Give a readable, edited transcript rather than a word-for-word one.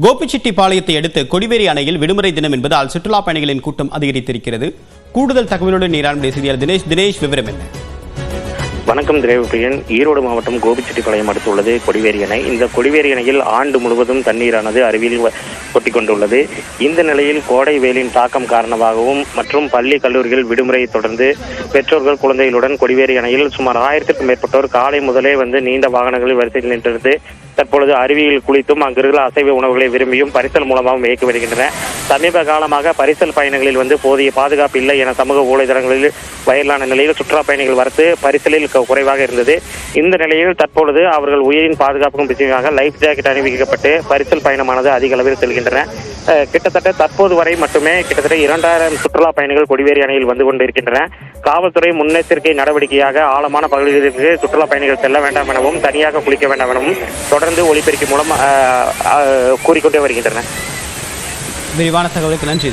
கோபிச்செட்டிப்பாளையத்தை அடுத்து கொடிவேரி அணையில் விடுமுறை தினம் என்பதால் சுற்றுலா பயணிகளின் கூட்டம் அதிகரித்திருக்கிறது. கூடுதல் தகவலுடன் நீராண்மை செய்தியாளர் தினேஷ் விவரம் என்ன? வணக்கம் திரேவப்பிரியன். ஈரோடு மாவட்டம் கோபிச்செட்டிப்பாளையம் அடுத்துள்ளது கொடிவேரி அணை. இந்த கொடிவேரி அணையில் ஆண்டு முழுவதும் தண்ணீரானது அருவியில் கொட்டிக் கொண்டுள்ளது. இந்த நிலையில் கோடை வெயிலின் தாக்கம் காரணமாகவும் மற்றும் பள்ளி கல்லூரிகள் விடுமுறையை தொடர்ந்து பெற்றோர்கள் குழந்தைகளுடன் கொடிவேரி அணையில் சுமார் 1000க்கும் மேற்பட்டோர் காலை முதலே நீண்ட வாகனங்களில் வரிசையில் நின்றிருந்து தற்பொழுது அருவியில் குளித்தும் அங்கிருந்த அசைவ உணவுகளை விரும்பியும் பரிசல் மூலமாகவும் இயக்கி வருகின்றன. சமீப காலமாக பரிசல் பயணிகளில் போதிய பாதுகாப்பு இல்லை என சமூக ஊடகங்களில் வைரலான நிலையில் சுற்றுலா பயணிகள் வரத்து பரிசலில் குறைவாக இருந்தது. இந்த நிலையில் தற்பொழுது அவர்கள் உயிரின் பாதுகாப்புக்கும் விஷயமாக லைஃப் ஜாக்கெட் அணிவிக்கப்பட்டு பரிசல் பயணமானது அதிக அளவில் செல்கின்றன. கிட்டத்தட்ட தற்போது வரை மட்டுமே கிட்டத்தட்ட 2000 சுற்றுலா பயணிகள் கொடிவேரி அணையில் வந்து கொண்டிருக்கின்றன. காவல்துறை முன்னெச்சரிக்கை நடவடிக்கையாக ஆழமான பகுதிகளுக்கு சுற்றுலா பயணிகள் செல்ல வேண்டாம் எனவும் தனியாக குளிக்க வேண்டாம் எனவும் தொடர்ந்து ஒலிபெருக்கி மூலம் கூறிக்கொண்டே வருகின்றன. விரிவான தகவலுக்கு நன்றி.